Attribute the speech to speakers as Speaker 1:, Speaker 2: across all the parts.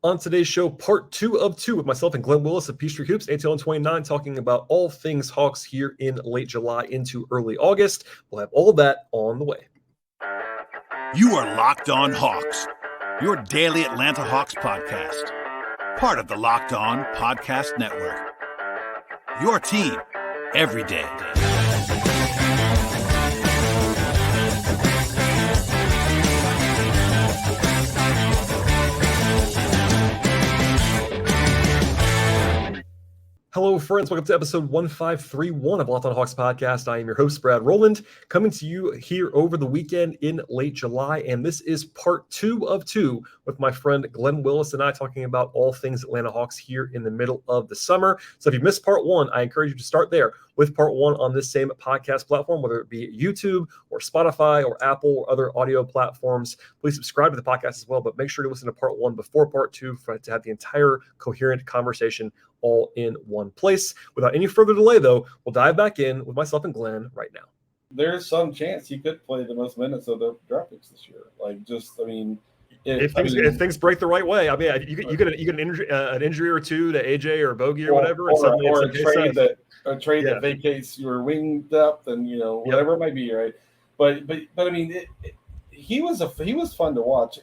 Speaker 1: On today's show, part 2 of 2 with myself and Glen Willis of Peachtree Hoops, ATL and 29, talking about all things Hawks here in late July into early August. We'll have all that on the way.
Speaker 2: You are Locked On Hawks, your daily Atlanta Hawks podcast. Part of the Locked On Podcast Network. Your team every day.
Speaker 1: Hello, friends. Welcome to episode 1531 of Locked On Hawks podcast. I am your host, Brad Rowland, coming to you here over the weekend in late July. And this is part 2 of 2 with my friend Glen Willis and I talking about all things Atlanta Hawks here in the middle of the summer. So if you missed part 1, I encourage you to start there with part 1 on this same podcast platform, whether it be YouTube or Spotify or Apple or other audio platforms. Please subscribe to the podcast as well, but make sure to listen to part 1 before part 2 to have the entire coherent conversation all in one place. Without any further delay, though, we'll dive back in with myself and Glenn right now.
Speaker 3: There's some chance he could play the most minutes of the draft picks this year.
Speaker 1: If things break the right way, I mean, you get an injury or two to AJ or Bogey or whatever,
Speaker 3: or a trade that vacates your wing depth and whatever it might be, right? But I mean, he was fun to watch.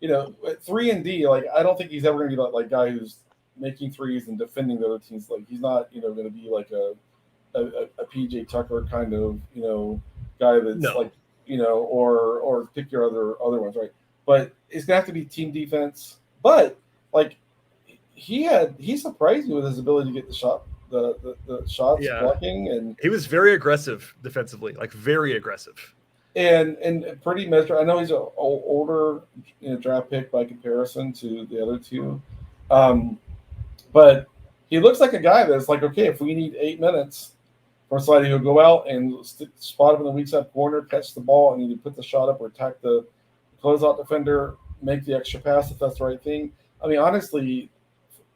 Speaker 3: 3-and-D, like I don't think he's ever going to be that guy who's making threes and defending the other teams. Like he's not going to be like a PJ Tucker kind of guy that's or pick your other ones, right? But it's gonna have to be team defense. But he surprised me with his ability to get the shots blocking, and
Speaker 1: he was very aggressive defensively, very aggressive
Speaker 3: and pretty measured. I know he's an older draft pick by comparison to the other two. But he looks like a guy that's okay, if we need 8 minutes from somebody who'll go out and spot him in the weak side corner, catch the ball, and either put the shot up or attack the closeout defender, make the extra pass if that's the right thing. I mean, honestly,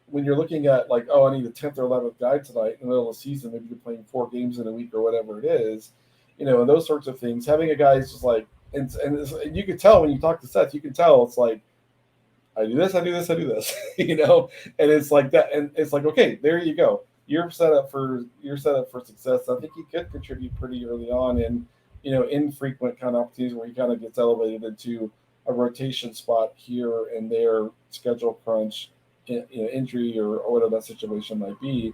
Speaker 3: when you're looking at I need a 10th or 11th guy tonight in the middle of the season, maybe you're playing 4 games in a week or whatever it is, and those sorts of things, having a guy who's just and you can tell when you talk to Seth, you can tell it's I do this, and it's like that, and it's okay, there you go. You're set up for success. I think he could contribute pretty early on, and infrequent kind of opportunities where he kind of gets elevated into a rotation spot here and there, schedule crunch, injury or whatever that situation might be.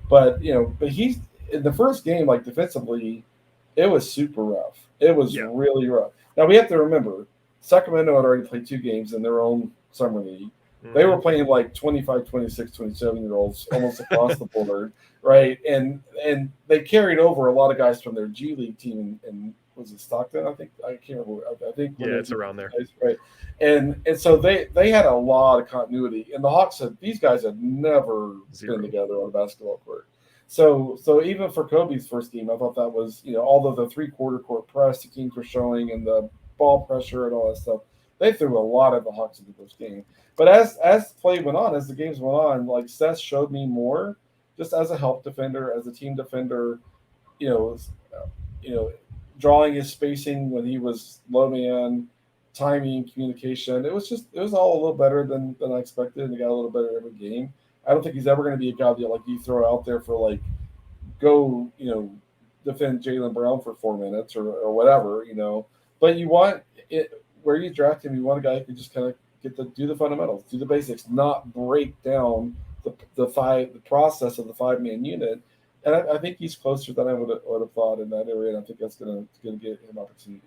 Speaker 3: But he's in the first game, defensively, it was super rough. It was really rough. Now we have to remember, Sacramento had already played 2 games in their own summer league. They were playing 25, 26, 27-year-olds almost across the board, right? And they carried over a lot of guys from their G League team, and was it Stockton? I can't remember. I think
Speaker 1: it's around there,
Speaker 3: guys, right? And so they had a lot of continuity, and the Hawks these guys had never been together on a basketball court. So even for Kobe's first game, I thought that was although the 3-quarter court press the teams were showing and the ball pressure and all that stuff, they threw a lot of the Hawks into this game. But as play went on, as the games went on, Seth showed me more just as a help defender, as a team defender, drawing his spacing when he was low man, timing, communication. It was all a little better than I expected, and he got a little better every game. I don't think he's ever going to be a guy that you throw out there for go defend Jaylen Brown for 4 minutes or whatever, But you want it where you draft him. You want a guy who can just kind of do the fundamentals, do the basics, not break down the process of the 5-man unit. And I think he's closer than I would have thought in that area, and I think that's going to get him opportunity.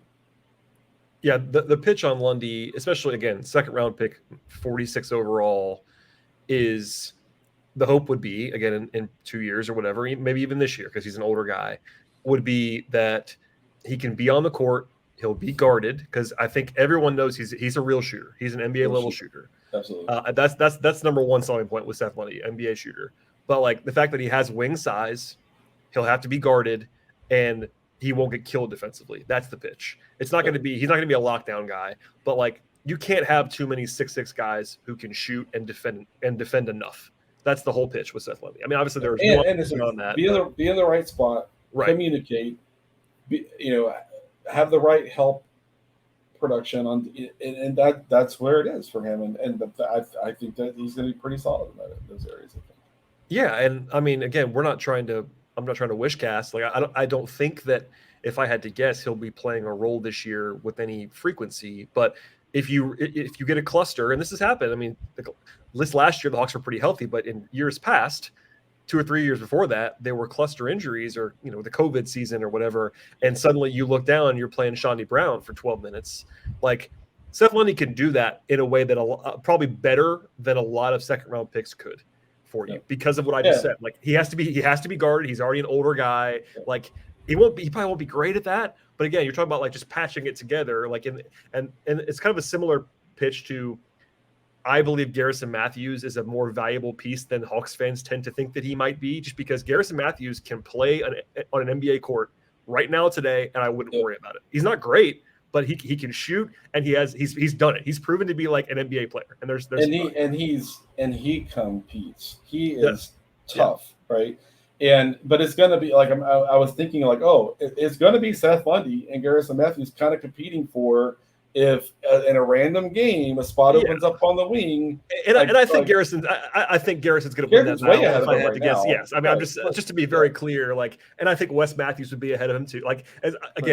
Speaker 1: Yeah, the pitch on Lundy, especially again, 2nd round pick, 46 overall, is the hope would be again in 2 years or whatever, maybe even this year because he's an older guy, would be that he can be on the court. He'll be guarded because I think everyone knows he's a real shooter. He's an NBA level shooter.
Speaker 3: Absolutely.
Speaker 1: That's number one selling point with Seth Lundy, NBA shooter. But the fact that he has wing size, he'll have to be guarded, and he won't get killed defensively. That's the pitch. He's not going to be a lockdown guy, but you can't have too many 6'6" guys who can shoot and defend enough. That's the whole pitch with Seth Lundy. I mean, obviously there's nuances on that.
Speaker 3: Be in the right spot, right. Communicate, have the right help production and that's where it is for him. And I think that he's going to be pretty solid in those areas. I think.
Speaker 1: Yeah, and I mean, again, I'm not trying to wish cast. Like I don't think that if I had to guess, he'll be playing a role this year with any frequency. But if you get a cluster, and this has happened, I mean, this last year the Hawks were pretty healthy, but in years past, 2 or 3 years before that, there were cluster injuries or, the COVID season or whatever. And suddenly you look down and you're playing Shawnee Brown for 12 minutes. Like Seth Lundy can do that in a way that probably better than a lot of second round picks could for you because of what I just said. Like he has to be guarded. He's already an older guy. Like he probably won't be great at that. But again, you're talking about like just patching it together. Like and it's kind of a similar pitch to, I believe Garrison Matthews is a more valuable piece than Hawks fans tend to think that he might be, just because Garrison Matthews can play on an NBA court right now today, and I wouldn't worry about it. He's not great, but he can shoot, and he's done it. He's proven to be like an NBA player, and
Speaker 3: he competes. He is tough, right? But it's going to be like I was thinking like, it's going to be Seth Lundy and Garrison Matthews kind of competing for. If in a random game a spot opens up on the wing,
Speaker 1: and I think Garrison's going to win that.
Speaker 3: Way ahead of him right now.
Speaker 1: Yes, I mean I'm just to be very clear, like, and I think Wes Matthews would be ahead of him too. Like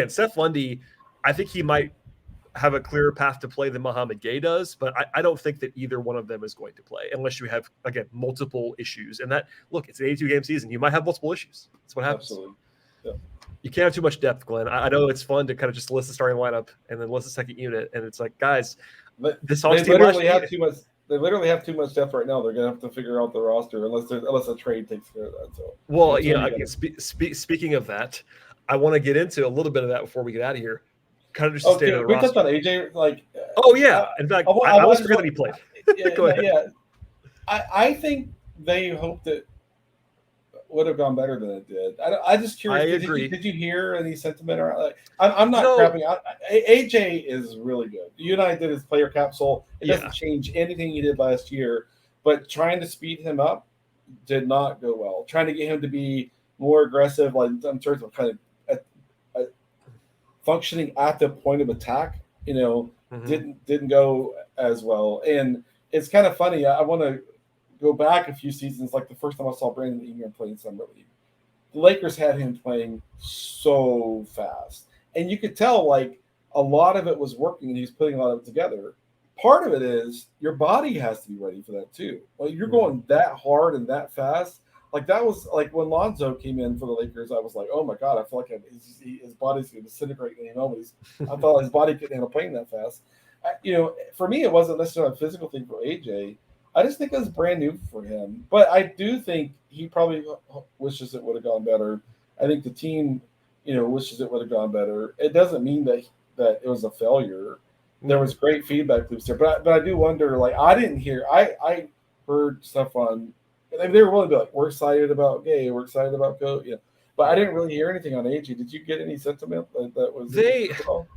Speaker 1: Seth Lundy, I think he might have a clearer path to play than Mohamed Gay does, but I don't think that either one of them is going to play unless you have multiple issues. And that it's an 82 game season, you might have multiple issues. That's what happens.
Speaker 3: Absolutely. Yeah.
Speaker 1: You can't have too much depth, Glenn. I know it's fun to kind of just list the starting lineup and then list the second unit, and it's like, guys, this Hawks team
Speaker 3: literally have too much. They literally have too much depth right now. They're going to have to figure out the roster unless a trade takes care of that. So,
Speaker 1: well, speaking of that, I want to get into a little bit of that before we get out of here. Kind of just state of the roster.
Speaker 3: We touched on AJ.
Speaker 1: In fact, I always forget that he played. Go ahead.
Speaker 3: Yeah, I think they hope that would have gone better than it did. I just curious.
Speaker 1: I agree.
Speaker 3: Did you hear any sentiment around? Like, I'm not crapping out. AJ is really good. You and I did his player capsule. It doesn't change anything he did last year, but trying to speed him up did not go well. Trying to get him to be more aggressive, like in terms of kind of functioning at the point of attack, didn't go as well. And it's kind of funny. I want to go back a few seasons, like the first time I saw Brandon Ingram play in Summer League. The Lakers had him playing so fast. And you could tell, like, a lot of it was working and he was putting a lot of it together. Part of it is your body has to be ready for that too. Like, you're going that hard and that fast. Like, that was like when Lonzo came in for the Lakers, I was like, oh my God, I feel like his body's going to disintegrate in any moment. I thought his body couldn't handle playing that fast. For me, it wasn't necessarily a physical thing for AJ. I just think it was brand new for him. But I do think he probably wishes it would have gone better. I think the team, wishes it would have gone better. It doesn't mean that it was a failure. There was great feedback loops there. But I do wonder, like, I heard stuff on – they were willing to be like, we're excited about Gay, we're excited about Go. But I didn't really hear anything on AJ. Did you get any sentiment that was –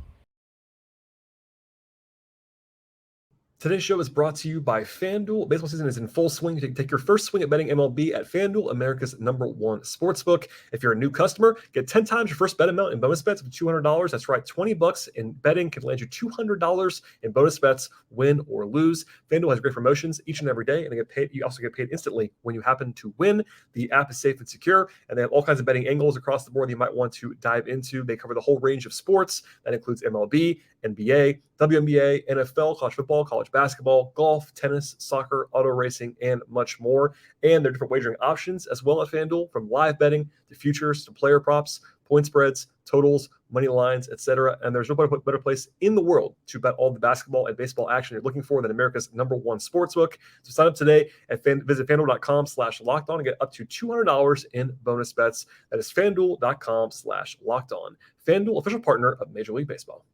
Speaker 1: Today's show is brought to you by FanDuel. Baseball season is in full swing. Take your first swing at betting MLB at FanDuel, America's #1 sportsbook. If you're a new customer, get 10 times your first bet amount in bonus bets of $200. That's right, $20 in betting can land you $200 in bonus bets, win or lose. FanDuel has great promotions each and every day, and you also get paid instantly when you happen to win. The app is safe and secure, and they have all kinds of betting angles across the board that you might want to dive into. They cover the whole range of sports. That includes MLB, NBA, WNBA, NFL, college football, college basketball, golf, tennis, soccer, auto racing, and much more. And there are different wagering options as well at FanDuel, from live betting to futures to player props, point spreads, totals, money lines, etc. And there's no better place in the world to bet all the basketball and baseball action you're looking for than America's #1 sportsbook. So sign up today at visit FanDuel.com/lockedon and get up to $200 in bonus bets. That is FanDuel.com/lockedon. FanDuel, official partner of Major League Baseball.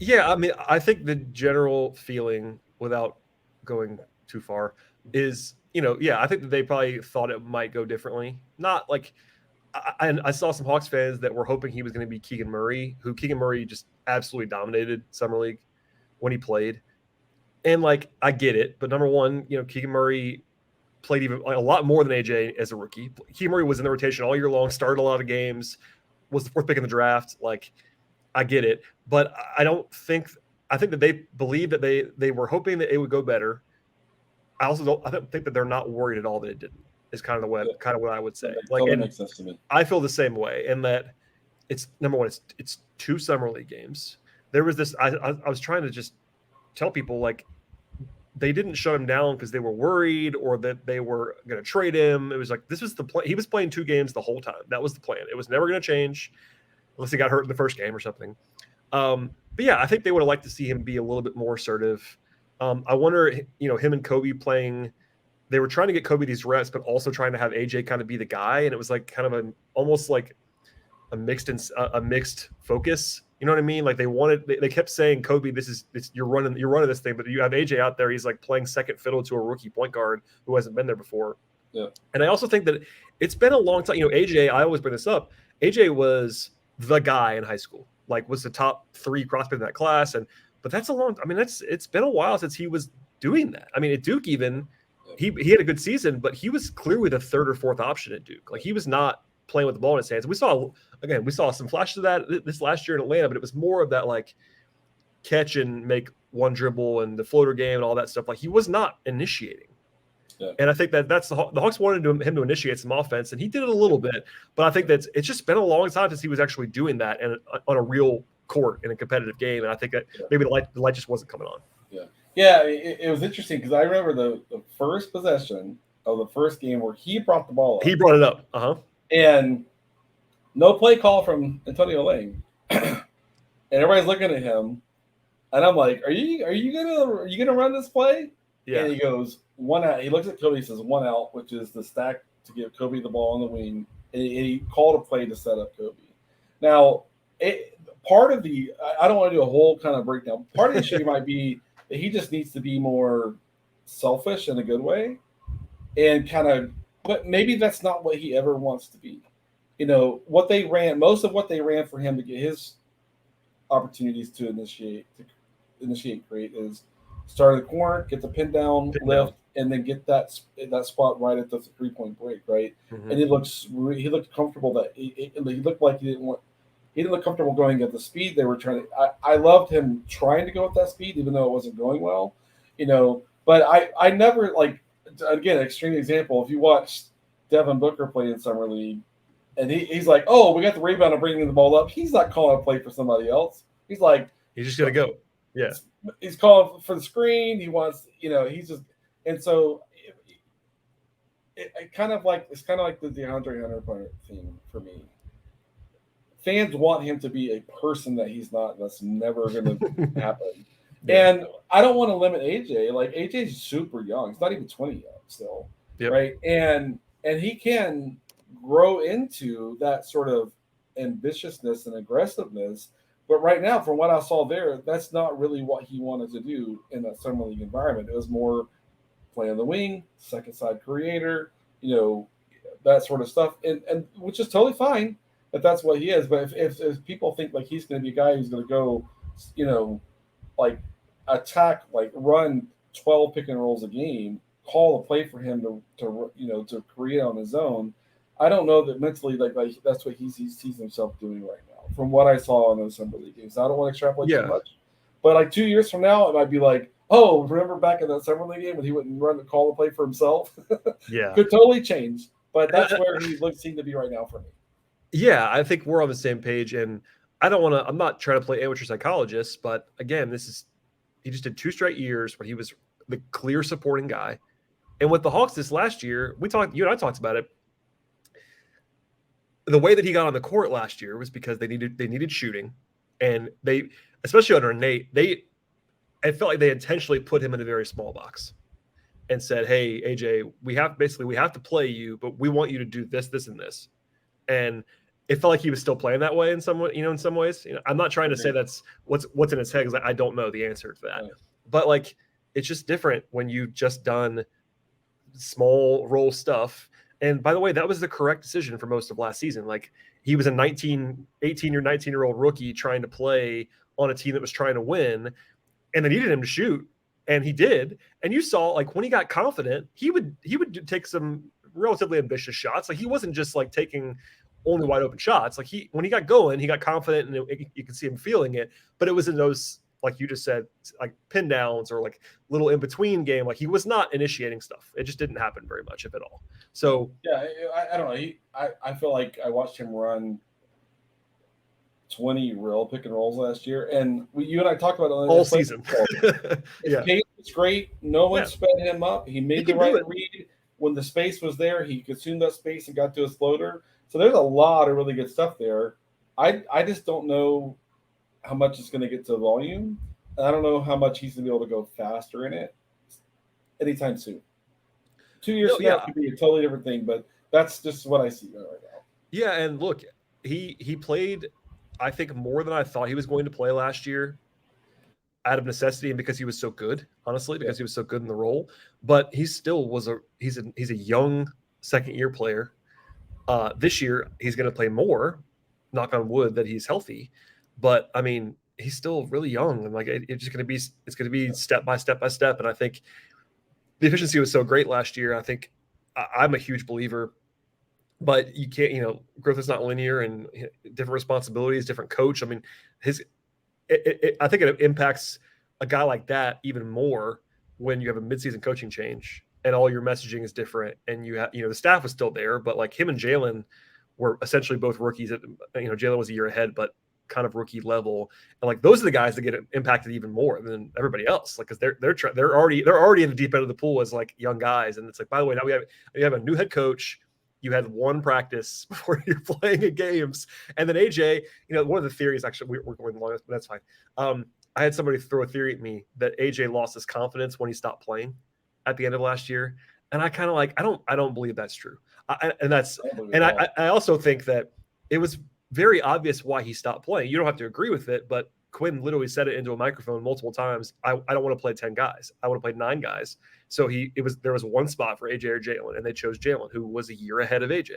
Speaker 1: Yeah, I mean, I think the general feeling, without going too far, is, I think that they probably thought it might go differently. Not like, I saw some Hawks fans that were hoping he was going to be Keegan Murray, who Keegan Murray just absolutely dominated Summer League when he played. And, like, I get it, but number one, Keegan Murray played even a lot more than AJ as a rookie. Keegan Murray was in the rotation all year long, started a lot of games, was the fourth pick in the draft. Like, I get it, but I don't think I think that they believe that they were hoping that it would go better. I also don't think that they're not worried at all that it didn't. Is kind of the way kind of what I would say. Like,
Speaker 3: totally
Speaker 1: and
Speaker 3: makes sense to me.
Speaker 1: I feel the same way in that it's number one. It's 2 summer league games. There was this. I was trying to just tell people like they didn't shut him down because they were worried or that they were going to trade him. It was like this was the plan. He was playing 2 games the whole time. That was the plan. It was never going to change unless he got hurt in the first game or something. But yeah, I think they would have liked to see him be a little bit more assertive. I wonder, him and Kobe playing. They were trying to get Kobe these reps, but also trying to have AJ kind of be the guy, and it was like kind of almost like a mixed focus. You know what I mean? Like they kept saying, Kobe, you're running this thing, but you have AJ out there. He's like playing second fiddle to a rookie point guard who hasn't been there before.
Speaker 3: Yeah.
Speaker 1: And I also think that it's been a long time. AJ, I always bring this up. AJ was the guy in high school, like was the top 3 prospect in that class. But that's a long. I mean, it's been a while since he was doing that. I mean, at Duke even. He had a good season, but he was clearly the 3rd or 4th option at Duke. Like he was not playing with the ball in his hands. We saw some flashes of that this last year in Atlanta, but it was more of that like catch and make one dribble and the floater game and all that stuff. Like he was not initiating. Yeah. And I think that's the Hawks wanted him to initiate some offense, and he did it a little bit. But I think it's just been a long time since he was actually doing that and on a real court in a competitive game. And I think that maybe the light just wasn't coming on.
Speaker 3: Yeah. Yeah, it was interesting because I remember the first possession of the first game where he brought the ball up.
Speaker 1: He brought it up.
Speaker 3: And no play call from Antonio Lang. And everybody's looking at him. And I'm like, are you gonna run this play? Yeah. And he goes, 1 out. He looks at Kobe, he says 1 out, which is the stack to give Kobe the ball on the wing. And he called a play to set up Kobe. Now, part of I don't want to do a whole kind of breakdown. Part of the issue might be that he just needs to be more selfish in a good way and but maybe that's not what he ever wants to be. Most of what they ran for him to get his opportunities to initiate create is start at the corner, get the pin down, lift, and then get that spot right at the 3-point break, right? Mm-hmm. And he looked comfortable that he looked like he didn't look comfortable going at the speed they were trying to. I loved him trying to go at that speed, even though it wasn't going well, But I never again, extreme example. If you watch Devin Booker play in summer league, and he's like, "Oh, we got the rebound and bringing the ball up." He's not calling a play for somebody else. He's like,
Speaker 1: he's just gonna go. Yeah,
Speaker 3: he's calling for the screen. He wants, he's just, and so it's kind of like the DeAndre Hunter thing for me. Fans want him to be a person that he's not. That's never going to happen. Yeah. And I don't want to limit AJ. Like AJ's super young. He's not even 20 yet still. Yep. Right. And he can grow into that sort of ambitiousness and aggressiveness. But right now, from what I saw there, that's not really what he wanted to do in that summer league environment. It was more play on the wing, second side creator, that sort of stuff. And which is totally fine. If that's what he is, but if people think like he's going to be a guy who's going to go, like attack, like run 12 pick and rolls a game, call a play for him to create on his own, I don't know that mentally like that's what he sees himself doing right now. From what I saw in those summer league games, I don't want to extrapolate too much, but like 2 years from now, it might be like, oh, remember back in that summer league game when he wouldn't run the call a play for himself? Yeah, could totally change, but that's where he seemed to be right now for me.
Speaker 1: Yeah, I think we're on the same page, and I'm not trying to play amateur psychologist, but again, he just did 2 straight years where he was the clear supporting guy. And with the Hawks this last year, you and I talked about it. The way that he got on the court last year was because they needed shooting, and they, especially under Nate, I felt like they intentionally put him in a very small box and said, "Hey, AJ, we have to play you, but we want you to do this, this, and this." And it felt like he was still playing that way in some ways. I'm not trying to say that's what's in his head because I don't know the answer to that. Yeah. But like, it's just different when you've just done small role stuff. And by the way, that was the correct decision for most of last season. Like he was a 19-year-old rookie trying to play on a team that was trying to win, and they needed him to shoot, and he did. And you saw like when he got confident, he would take some relatively ambitious shots. Like he wasn't just like taking only wide open shots. Like when he got going, he got confident, and you could see him feeling it. But it was in those, like you just said, like pin downs or like little in between game. Like he was not initiating stuff. It just didn't happen very much, if at all. So
Speaker 3: yeah, I don't know. I feel like I watched him run 20 real pick and rolls last year, and you and I talked about it
Speaker 1: all season.
Speaker 3: His pace was great. No one sped him up. He made the right read when the space was there. He consumed that space and got to his floater. So there's a lot of really good stuff there. I just don't know how much it's going to get to volume. And I don't know how much he's going to be able to go faster in it anytime soon. 2 years from now could be a totally different thing, but that's just what I see right now.
Speaker 1: Yeah, and look, he played, I think, more than I thought he was going to play last year out of necessity and because he was so good, honestly, because he was so good in the role. But he still was he's a young second-year player. This year, he's going to play more, knock on wood, that he's healthy. But, I mean, he's still really young. And, like, it's going to be step by step by step. And I think the efficiency was so great last year. I think I'm a huge believer. But you can't, growth is not linear, and different responsibilities, different coach. I mean, I think it impacts a guy like that even more when you have a midseason coaching change and all your messaging is different. And you have, the staff was still there, but like him and Jalen were essentially both rookies. Jalen was a year ahead, but kind of rookie level. And like those are the guys that get impacted even more than everybody else. Like, because they're already in the deep end of the pool as like young guys. And it's like, by the way, now we have a new head coach. You had one practice before you're playing in games. And then AJ, one of the theories, actually, we're going long, but that's fine. I had somebody throw a theory at me that AJ lost his confidence when he stopped playing at the end of last year. And I kind of like, I don't believe that's true. I also think that it was very obvious why he stopped playing. You don't have to agree with it, but Quinn literally said it into a microphone multiple times. I don't want to play 10 guys. I want to play 9 guys. So there was one spot for AJ or Jalen, and they chose Jalen, who was a year ahead of AJ,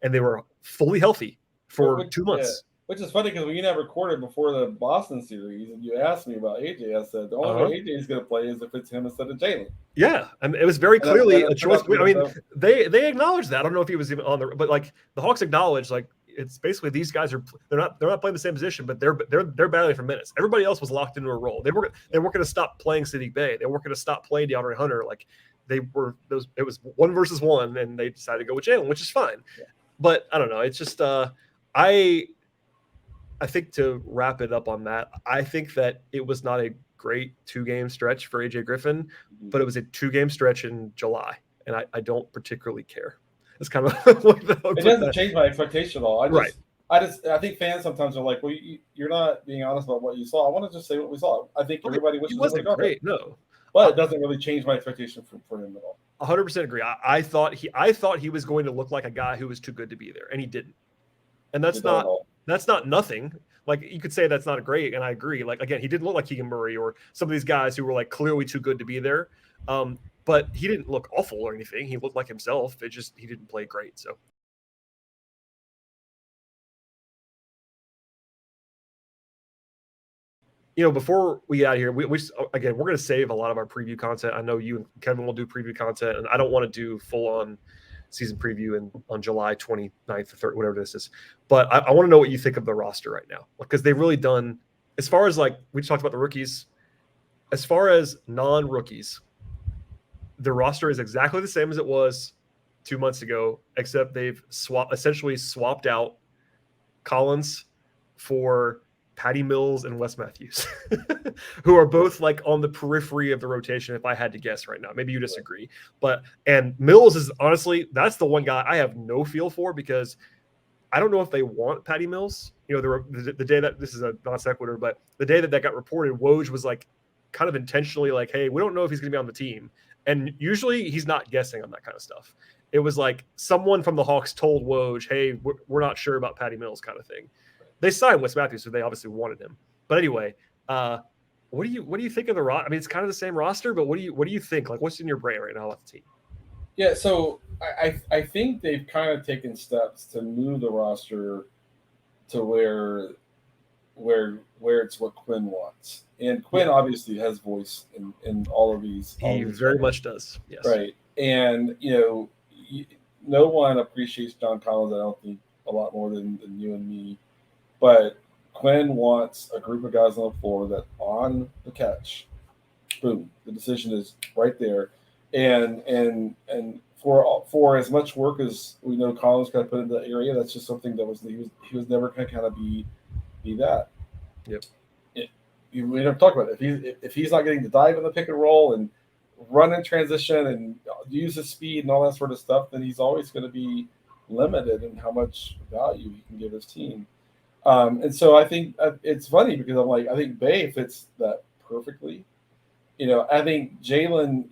Speaker 1: and they were fully healthy for 2 months.
Speaker 3: Which is funny because when you never recorded before the Boston series, and you asked me about AJ, I said the only way AJ is going to play is if it's him instead of Jalen.
Speaker 1: Yeah, I mean, it was very clearly a choice. I mean, they acknowledged that. I don't know if he was even on but like the Hawks acknowledged, like, it's basically these guys they're not playing the same position, but they're battling for minutes. Everybody else was locked into a role. They weren't going to stop playing Sadiq Bey. They weren't going to stop playing DeAndre Hunter. Like it was 1 versus 1, and they decided to go with Jalen, which is fine. Yeah. But I don't know. It's just I think to wrap it up on that, I think that it was not a great 2-game stretch for AJ Griffin, but it was a 2-game stretch in July, and I don't particularly care. It's kind of
Speaker 3: it doesn't change my expectation at all. I think fans sometimes are like, well, you're not being honest about what you saw. I want to just say what we saw. I think everybody wishes
Speaker 1: it wasn't great. No,
Speaker 3: but it doesn't really change my expectation for him at all.
Speaker 1: 100% agree. I thought he was going to look like a guy who was too good to be there, and he didn't. And that's not nothing. Like, you could say that's not great, and I agree. Like, again, he didn't look like Keegan Murray or some of these guys who were like clearly too good to be there. But he didn't look awful or anything. He looked like himself. It just, he didn't play great. So. Before we get out of here, we're going to save a lot of our preview content. I know you and Kevin will do preview content, and I don't want to do full-on season preview on July 29th or 3rd, whatever this is. But I want to know what you think of the roster right now, because they've really done, as far as like we talked about the rookies, as far as non-rookies, the roster is exactly the same as it was 2 months ago, except they've essentially swapped out Collins for Patty Mills and Wes Matthews, who are both like on the periphery of the rotation. If I had to guess right now, maybe you disagree, and Mills is honestly, that's the one guy I have no feel for, because I don't know if they want Patty Mills. The day that, this is a non sequitur, but the day that got reported, Woj was like kind of intentionally like, hey, we don't know if he's going to be on the team. And usually he's not guessing on that kind of stuff. It was like someone from the Hawks told Woj, hey, we're not sure about Patty Mills, kind of thing. They signed Wes Matthews, so they obviously wanted him. But anyway, what do you think of the roster? I mean, it's kind of the same roster, but what do you think? Like, what's in your brain right now about the team?
Speaker 3: Yeah, so I think they've kind of taken steps to move the roster to where it's what Quinn wants. And Quinn obviously has voice in all of these.
Speaker 1: He very much does. Yes.
Speaker 3: Right. And, no one appreciates John Collins, I don't think, a lot more than you and me. But Quinn wants a group of guys on the floor that on the catch, boom, the decision is right there. And for as much work as we know Collins got to put into the area, that's just something that he was never going to kind of be that.
Speaker 1: Yep.
Speaker 3: We never talk about it. If he's not getting to dive in the pick and roll and run in transition and use his speed and all that sort of stuff, then he's always going to be limited in how much value he can give his team. And so I think it's funny because I'm like, I think Bay fits that perfectly. I think Jalen,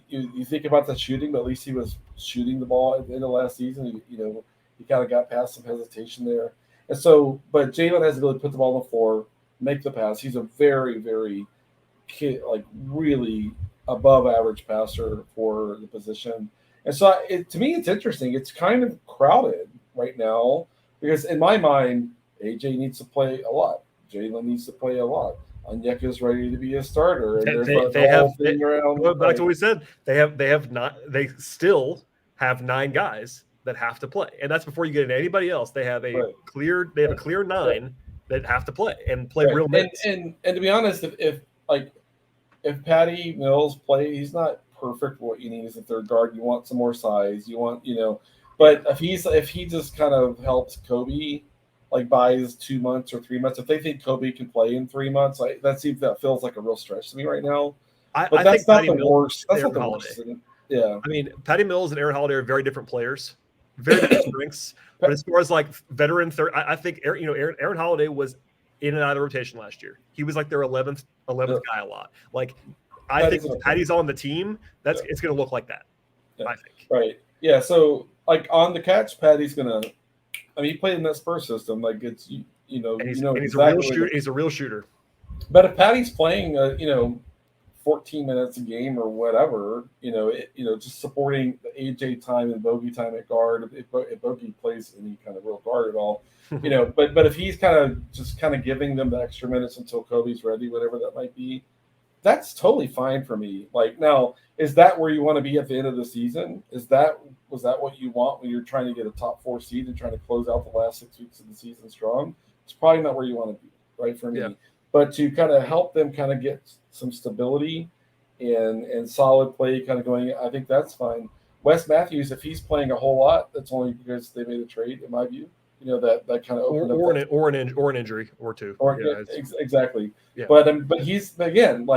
Speaker 3: you think about the shooting, but at least he was shooting the ball at the end of last season. He kind of got past some hesitation there. And so, but Jalen has to really put the ball on the floor, make the pass. He's a very, very really above average passer for the position. And so to me, it's interesting. It's kind of crowded right now because in my mind, AJ needs to play a lot. Jalen needs to play a lot. Onyeka's ready to be a starter. And
Speaker 1: back to what we said. They still have 9 guys that have to play. And that's before you get into anybody else. They have a clear 9 that have to play and play real minutes.
Speaker 3: And to be honest, if Patty Mills play, he's not perfect. What you need is a third guard. You want some more size. You want, but if he just kind of helps Kobe, buys 2 months or 3 months, if they think Kobe can play in 3 months, that feels like a real stretch to me right now.
Speaker 1: But I think Patty Mills,
Speaker 3: that's not the worst. Yeah.
Speaker 1: I mean, Patty Mills and Aaron Holiday are very different players, very different strengths. But as far as veteran third, I think Aaron Holiday was in and out of the rotation last year. He was their 11th guy a lot. I think if Patty's on the team, it's going to look like that. I think. Right.
Speaker 3: Yeah. So on the catch, Patty's going to. I mean, he played in that Spurs system. It's
Speaker 1: and he's a real shooter. He's a real shooter.
Speaker 3: But if Patty's playing, 14 minutes a game or whatever, just supporting the AJ time and Bogey time at guard. If Bogey plays any kind of real guard at all, but if he's kind of giving them the extra minutes until Kobe's ready, whatever that might be, that's totally fine for me. Now, is that where you want to be at the end of the season? Was that what you want when you're trying to get a top 4 seed and trying to close out the last 6 weeks of the season strong? It's probably not where you want to be, right? For me. Yeah. But to kind of help them kind of get some stability and solid play kind of going, I think that's fine. Wes Matthews, if he's playing a whole lot, that's only because they made a trade, in my view. That kind of opened
Speaker 1: or an injury or two.
Speaker 3: Exactly. Yeah. But he's again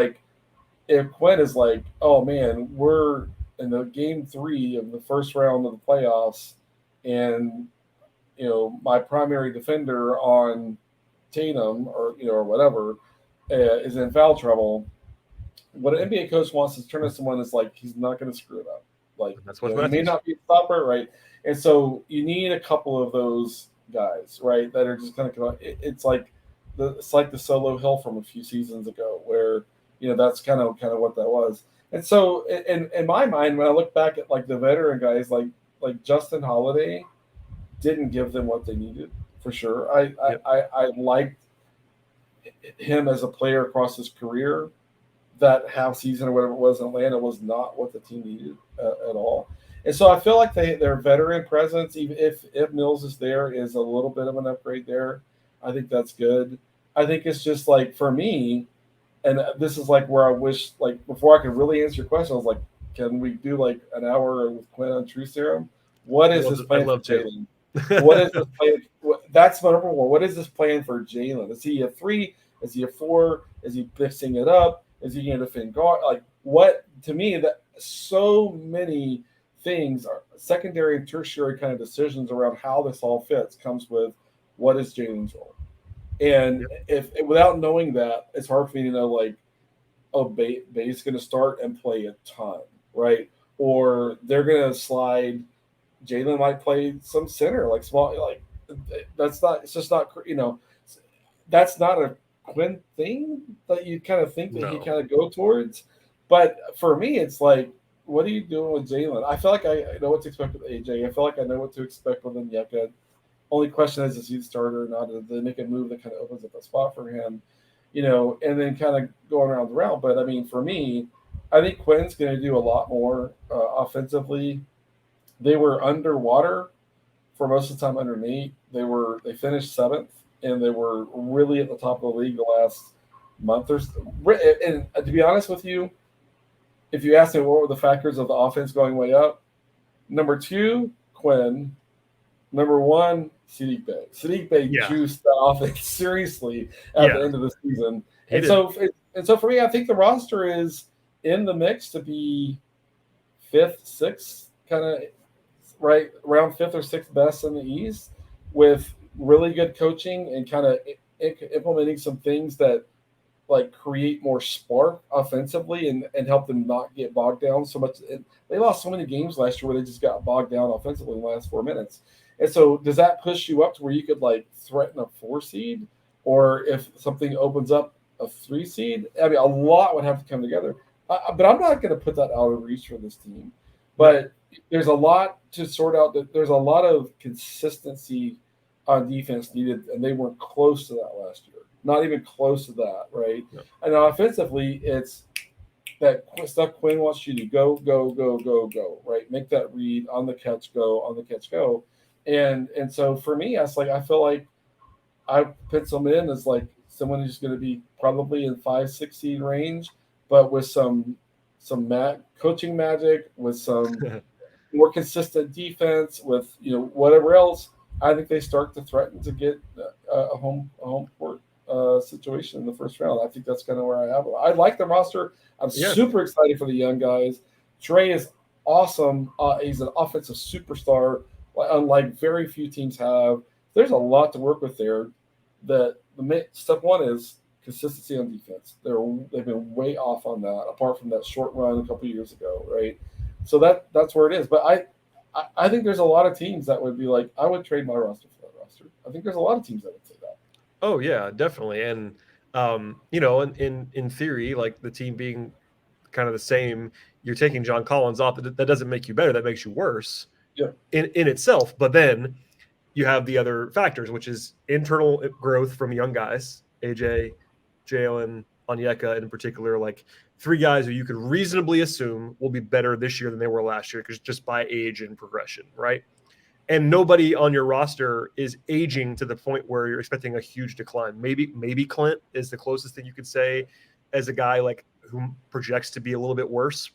Speaker 3: if Quinn is oh man, we're in the game 3 of the first round of the playoffs, and my primary defender on Tatum or whatever is in foul trouble. What an NBA coach wants to turn to someone is he's not going to screw it up.
Speaker 1: That's what
Speaker 3: he may not be a stopper, right? And so you need a couple of those guys, right, that are just kind of it's like the solo hill from a few seasons ago, where that's kind of what that was. And so in my mind, when I look back at the veteran guys like Justin Holiday, didn't give them what they needed for sure. I liked him as a player across his career. That half season or whatever it was in Atlanta was not what the team needed at all. And so I feel like their veteran presence, even if Mills is there, is a little bit of an upgrade there. I think that's good. I think it's just for me, and this is where I wish, before I could really answer your question, I was can we do an hour with Quinn on True Serum? What is this plan for Jalen? What is this plan? That's my number one. What is this plan for Jalen? Is he a 3? Is he a 4? Is he mixing it up? Is he going to defend guard? What, to me, that so many things are secondary and tertiary kind of decisions around how this all fits comes with what is Jalen's role. And if without knowing that, it's hard for me to know Bay's going to start and play a ton, right? Or they're going to slide. Jalen might play some center, small, that's not. It's just not. That's not a Quinn thing that you kind of think that he kind of go towards. But for me, it's what are you doing with Jalen? I feel like I know what to expect with AJ. I feel like I know what to expect with Onyeka. Only question is he the starter or not? Do they make a move that kind of opens up a spot for him? And then kind of going around the route. But I mean, for me, I think Quinn's going to do a lot more offensively. They were underwater for most of the time under Nate. They finished 7th, and they were really at the top of the league the last month or so. And to be honest with you, if you ask me what were the factors of the offense going way up, number 2, Quinn. Number 1, Sadiq Bey. Sadiq Bey juiced that offense seriously at the end of the season. And so for me, I think the roster is in the mix to be 5th, 6th, kind of right around 5th or 6th best in the East, with really good coaching and kind of implementing some things that like create more spark offensively and help them not get bogged down so much. They lost so many games last year where they just got bogged down offensively in the last 4 minutes. And so does that push you up to where you could like threaten a 4 seed? Or if something opens up a 3 seed, I mean, a lot would have to come together. But I'm not going to put that out of reach for this team. But there's a lot to sort out. There's a lot of consistency on defense needed, and they weren't close to that last year. Not even close to that, right? Yeah. And offensively, it's that stuff Quinn wants you to go, right? Make that read, on the catch, go. And so for me, I feel like I pencil him in as like someone who's going to be probably in 5-6 seed range, but with some coaching magic, with some more consistent defense, with whatever else. I think they start to threaten to get a home court situation in the first round. I think that's kind of where I have it. I like the roster. I'm super excited for the young guys. Trey is awesome. He's an offensive superstar, unlike very few teams have. There's a lot to work with there. Step one is consistency on defense. They've been way off on that, apart from that short run a couple of years ago, right? So that's where it is. But I think there's a lot of teams that would be like, I would trade my roster for that roster. I think there's a lot of teams that would say that.
Speaker 1: Oh yeah, definitely. And in theory, like the team being kind of the same, you're taking John Collins off. That doesn't make you better. That makes you worse.
Speaker 3: Yeah.
Speaker 1: In itself. But then you have the other factors, which is internal growth from young guys, AJ, Jalen, Onyeka in particular, like 3 guys who you could reasonably assume will be better this year than they were last year, because just by age and progression, right? And nobody on your roster is aging to the point where you're expecting a huge decline. Maybe Clint is the closest thing you could say as a guy like who projects to be a little bit worse.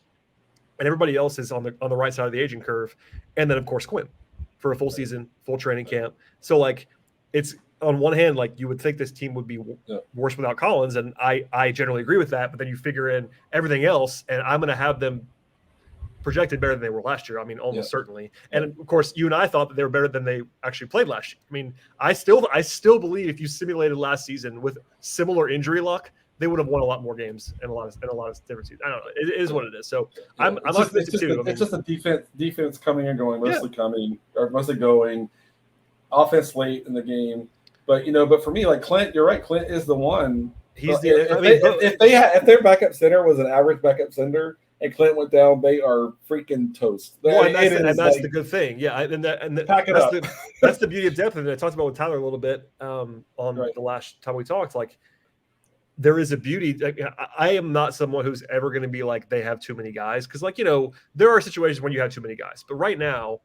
Speaker 1: And everybody else is on the right side of the aging curve. And then of course Quinn for a full season, full training camp. So like it's on one hand, like you would think this team would be worse without Collins. And I generally agree with that, but then you figure in everything else and I'm going to have them projected better than they were last year. I mean, almost certainly. And of course, you and I thought that they were better than they actually played last year. I mean, I still believe if you simulated last season with similar injury luck, they would have won a lot more games and a lot of different seasons. I don't know. It is what it is. So I'm optimistic too.
Speaker 3: It's just a defense coming and going, mostly going, offense late in the game. But but for me, like Clint, you're right. Clint is the one. If their backup center was an average backup center, and Clint went down, they are freaking toast.
Speaker 1: Well, that's the good thing. Yeah, that's the beauty of depth. And I talked about with Tyler a little bit on the last time we talked. Like, there is a beauty. Like, I am not someone who's ever going to be like they have too many guys, because there are situations when you have too many guys. But right now,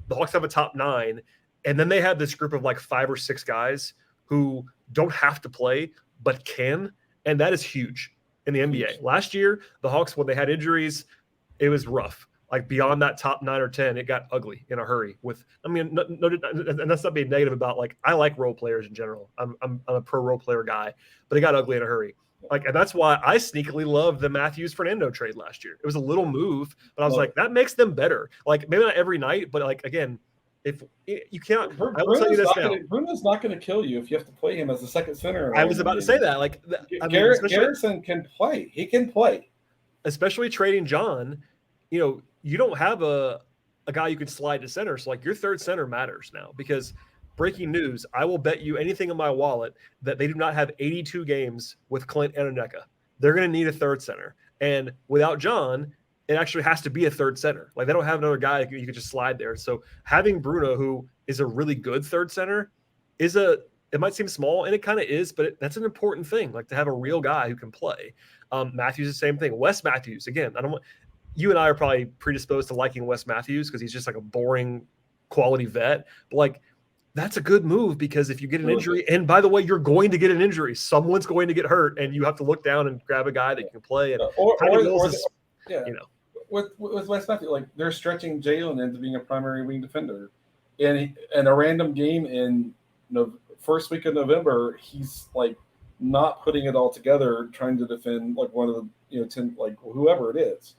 Speaker 1: the Hawks have a top 9, and then they have this group of like 5 or 6 guys who don't have to play but can, and that is huge. In the NBA last year, the Hawks, when they had injuries, it was rough. Like beyond that top 9 or 10, it got ugly in a hurry. And that's not being negative about like I like role players in general. I'm a pro role player guy, but it got ugly in a hurry. Like, and that's why I sneakily loved the Matthews-Fernando trade last year. It was a little move, but I was like, that makes them better. Like maybe not every night, but like again, if you can't, I will tell you this now.
Speaker 3: Bruno's not going to kill you if you have to play him as a second center.
Speaker 1: I was about to say that. Like,
Speaker 3: Garrison can play. He can play.
Speaker 1: Especially trading John, you don't have a guy you can slide to center. So, like, your third center matters now, because breaking news, I will bet you anything in my wallet that they do not have 82 games with Clint and Onyeka. They're going to need a third center. And without John, it actually has to be a third center. Like, they don't have another guy you could just slide there. So having Bruno, who is a really good third center, it might seem small, and it kind of is, but that's an important thing, like to have a real guy who can play. Matthews, the same thing. Wes Matthews, again, you and I are probably predisposed to liking Wes Matthews because he's just like a boring quality vet. But like, that's a good move because if you get an injury, and by the way, you're going to get an injury, someone's going to get hurt, and you have to look down and grab a guy that can play. And
Speaker 3: with West Matthews, like they're stretching Jalen into being a primary wing defender, and a random game in the first week of November, he's like not putting it all together, trying to defend like one of the 10 like whoever it is.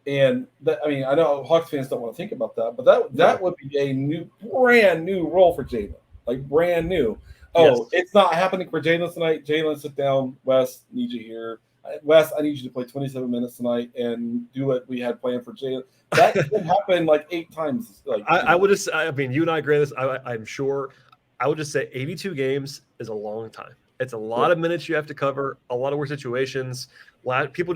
Speaker 3: And that, I mean, I know Hawks fans don't want to think about that, but that would be a brand new role for Jalen, like brand new. Oh, yes. It's not happening for Jalen tonight. Jalen, sit down. Wes, need you here. Wes, I need you to play 27 minutes tonight and do what we had planned for Jalen. That could happen like 8 times. Like
Speaker 1: I would just, I mean, you and I agree on this. I'm sure. I would just say 82 games is a long time. It's a lot of minutes you have to cover, a lot of worse situations. People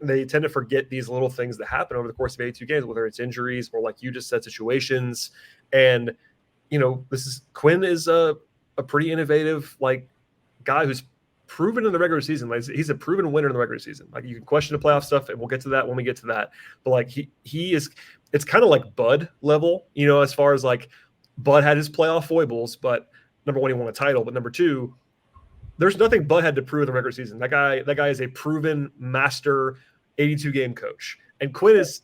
Speaker 1: they tend to forget these little things that happen over the course of 82 games, whether it's injuries or, like you just said, situations. And Quinn is a pretty innovative like guy who's proven in the regular season. Like, he's a proven winner in the regular season. Like, you can question the playoff stuff, and we'll get to that when we get to that. But like he is, it's kind of like Bud level, as far as like Bud had his playoff foibles, but number one, he won a title, but number two, there's nothing Bud had to prove in the regular season. That guy is a proven master 82-game coach. And Quinn is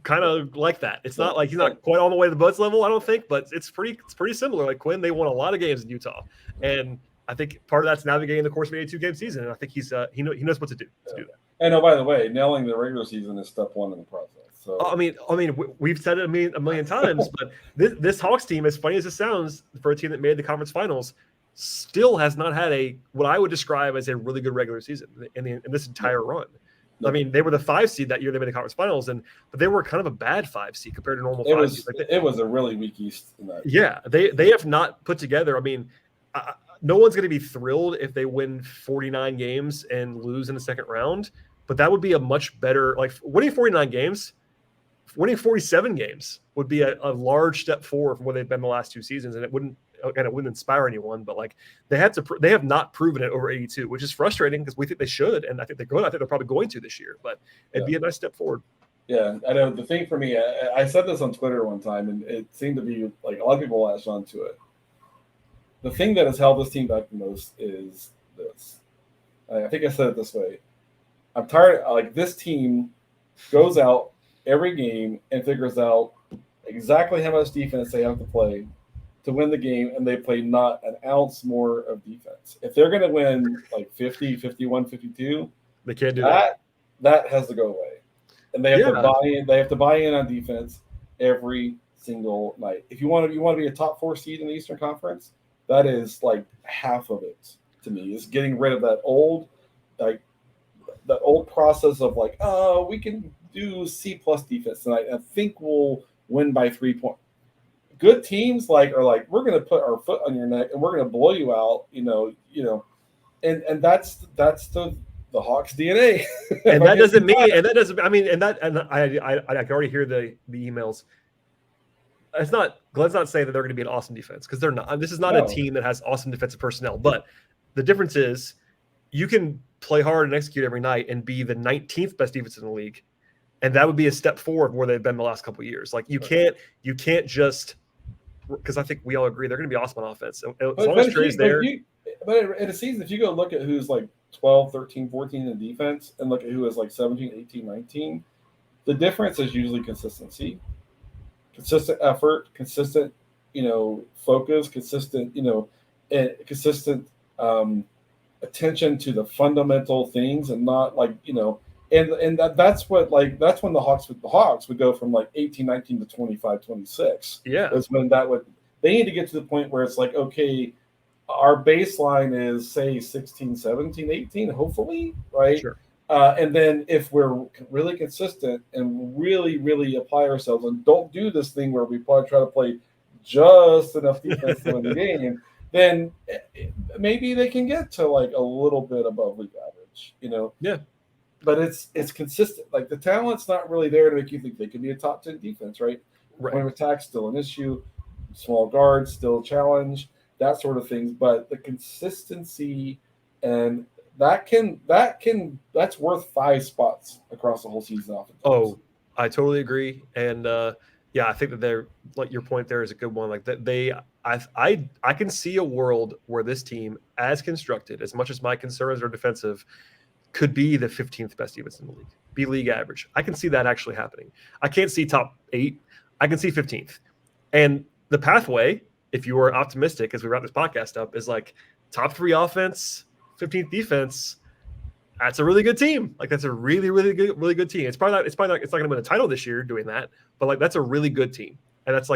Speaker 1: kind of like that. It's not like he's not quite all the way to Bud's level, I don't think, but it's pretty similar. Like Quinn, they won a lot of games in Utah. And I think part of that's navigating the course of an 82-game season. And I think he knows what to do to do that.
Speaker 3: And by the way, nailing the regular season is step one in the process. So
Speaker 1: I mean, we've said it a million times, but this Hawks team, as funny as it sounds, for a team that made the conference finals, still has not had what I would describe as a really good regular season in this entire run. I mean, they were the 5 seed that year. They made the conference finals, but they were kind of a bad 5 seed compared to normal 5 seeds.
Speaker 3: It was a really weak East in that.
Speaker 1: Yeah, they have not put together. I mean, no one's going to be thrilled if they win 49 games and lose in the second round, but that would be a much better, like winning 49 games. Winning 47 games would be a large step forward from where they've been the last 2 seasons, and it wouldn't inspire anyone. But like they have not proven it over 82, which is frustrating because we think they should, and I think they're going. I think they're probably going to this year, but it'd be a nice step forward.
Speaker 3: Yeah, I know. The thing for me, I said this on Twitter one time, and it seemed to be like a lot of people latched onto it. The thing that has held this team back the most is this. I think I said it this way. I'm tired. Like, this team goes out every game and figures out exactly how much defense they have to play to win the game, and they play not an ounce more of defense. If they're going to win like 50, 51, 52,
Speaker 1: they can't do that.
Speaker 3: That has to go away. And they have to buy in. They have to buy in on defense every single night. If you want to be a top 4 seed in the Eastern Conference, that is like half of it to me, is getting rid of that old process of like, oh, we can do C+ defense tonight. I think we'll win by 3 points. Good teams are like, we're going to put our foot on your neck and we're going to blow you out, and that's the Hawks DNA.
Speaker 1: And that doesn't mean, and that doesn't, I mean, and I can already hear the emails. It's not, Glenn's not saying that they're going to be an awesome defense, because they're not. This is not a team that has awesome defensive personnel, but the difference is you can play hard and execute every night and be the 19th best defense in the league. And that would be a step forward where they've been the last couple of years. Like, you can't just, because I think we all agree they're going to be awesome on offense. As long as Trey's there.
Speaker 3: But in a season, if you go look at who's like 12, 13, 14 in defense and look at who is like 17, 18, 19, the difference is usually consistency, consistent effort, consistent, focus, consistent, and consistent attention to the fundamental things, and not like, and that's when the Hawks would go from like 18, 19 to 25, 26.
Speaker 1: Yeah.
Speaker 3: Is when they need to get to the point where it's like, okay, our baseline is say 16, 17, 18, hopefully, right?
Speaker 1: Sure.
Speaker 3: And then if we're really consistent and really, really apply ourselves and don't do this thing where we try to play just enough defense to win the game, then maybe they can get to like a little bit above league average,
Speaker 1: Yeah.
Speaker 3: But it's consistent. Like, the talent's not really there to make you think they could be a top 10 defense, right? Point of attack still an issue, small guards still a challenge, that sort of things. But the consistency, and that's worth 5 spots across the whole season.
Speaker 1: Oh, I totally agree. And Yeah, I think that they're like your point there is a good one. Like that I can see a world where this team, as constructed, as much as my concerns are defensive, could be the 15th best defense in the league, be league average. I can see that actually happening. I can't see top 8. I can see 15th. And the pathway, if you were optimistic as we wrap this podcast up, is like top 3 offense, 15th defense. That's a really good team. Like that's a really good team. It's not going to win a title this year doing that, but like that's a really good team. And that's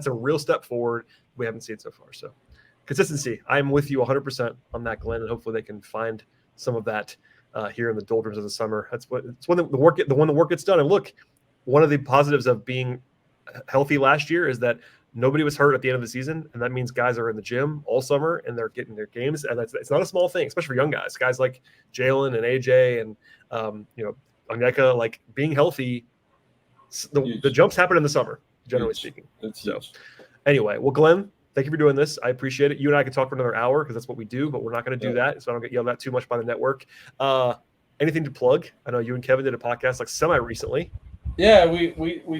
Speaker 1: a real step forward we haven't seen so far. So consistency. I'm with you 100% on that, Glenn, and hopefully they can find some of that here in the doldrums of the summer. It's when the work gets done. And look, one of the positives of being healthy last year is that nobody was hurt at the end of the season, and that means guys are in the gym all summer and they're getting their games, and it's not a small thing, especially for young guys like Jalen and AJ and Onyeka. Like being healthy, the jumps happen in the summer, generally speaking. So anyway, well, Glenn, thank you for doing this. I appreciate it. You and I could talk for another hour because that's what we do, but we're not going to do that, so I don't get yelled at too much by the network. Anything to plug? I know you and Kevin did a podcast like semi recently.
Speaker 3: Yeah, we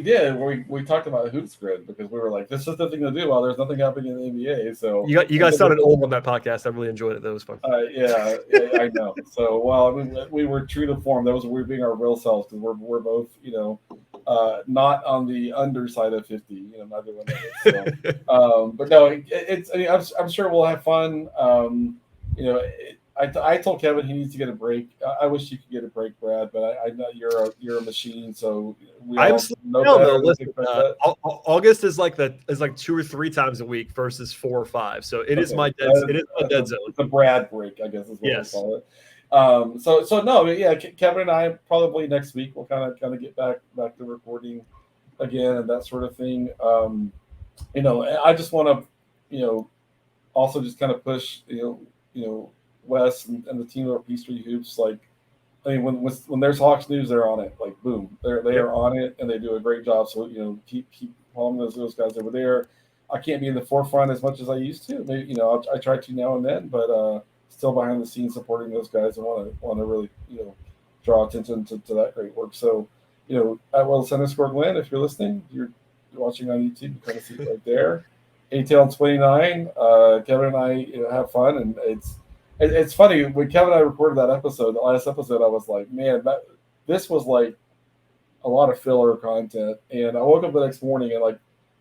Speaker 3: did. We talked about Hoops Grid because we were like, this is the thing to do while there's nothing happening in the NBA. So
Speaker 1: you guys sounded old on that podcast. I really enjoyed it. That was fun.
Speaker 3: Yeah, I know. So we were true to form. We were being our real selves because we're both not on the underside of 50. Neither one of us. So, but no, I'm sure we'll have fun. I told Kevin he needs to get a break. I wish you could get a break, Brad, but I know you're a machine, so
Speaker 1: I'm slow down though. Listen, August is like 2 or 3 times a week versus 4 or 5. So it is my dead zone.
Speaker 3: The Brad break, I guess is what we call it. So no, yeah, Kevin and I probably next week we'll kind of get back to recording again and that sort of thing. I just want to also just kind of push Wes and the team of Peachtree Hoops. Like, I mean, when there's Hawks news, they're on it. Like, boom, they are on it, and they do a great job. So keep following those guys over there. I can't be in the forefront as much as I used to. Maybe I try to now and then, but still behind the scenes supporting those guys and want to really draw attention to that great work. So at Willis_Glenn, if you're listening, you're watching on YouTube, you kind of see it right there. ATL29. Kevin and I have fun, and it's funny when Kevin and I recorded that episode, the last episode, I was like, man, this was like a lot of filler content. And I woke up the next morning and like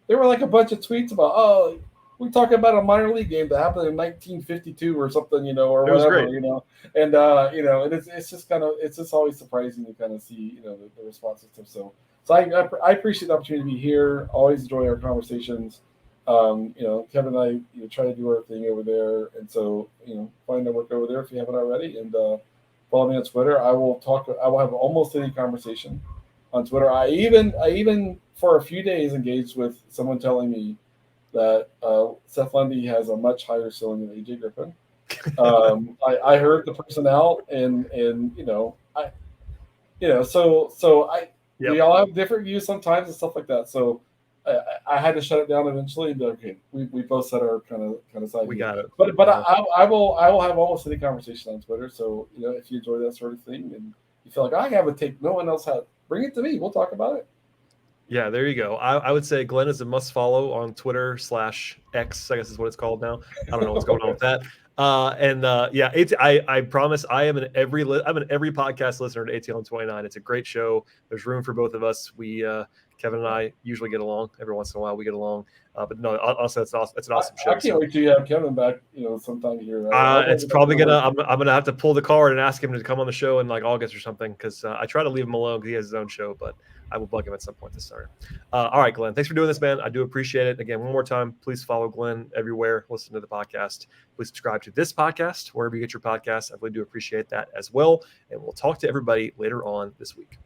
Speaker 3: there were like a bunch of tweets about, we talking about a minor league game that happened in 1952 or something, or whatever, and and it's just it's just always surprising to kind of see the responses to stuff. So I appreciate the opportunity to be here. Always enjoy our conversations. Kevin and I try to do our thing over there, and so find our work over there if you haven't already, and follow me on Twitter. I will have almost any conversation on Twitter. I even for a few days engaged with someone telling me that Seth Lundy has a much higher ceiling than AJ Griffin. I heard the person out, and we all have different views sometimes and stuff like that. So I had to shut it down eventually and be like, okay, we both set our kind of side.
Speaker 1: We got it.
Speaker 3: But I will have almost any conversation on Twitter. So if you enjoy that sort of thing and you feel like I have a take no one else has, bring it to me. We'll talk about it. Yeah,
Speaker 1: there you go. I would say Glenn is a must follow on Twitter /X, I guess is what it's called now. I don't know what's going on with that. I promise I'm an every podcast listener to ATL 29. It's a great show. There's room for both of us. We Kevin and I usually get along. Every once in a while we get along. But no, honestly, it's an awesome show.
Speaker 3: I can't wait to have Kevin back, sometime here.
Speaker 1: It's probably I'm gonna have to pull the card and ask him to come on the show in like August or something, because I try to leave him alone because he has his own show, but I will bug him at some point this summer. All right, Glenn, thanks for doing this, man. I do appreciate it. Again, one more time, please follow Glenn everywhere. Listen to the podcast. Please subscribe to this podcast wherever you get your podcasts. I really do appreciate that as well. And we'll talk to everybody later on this week.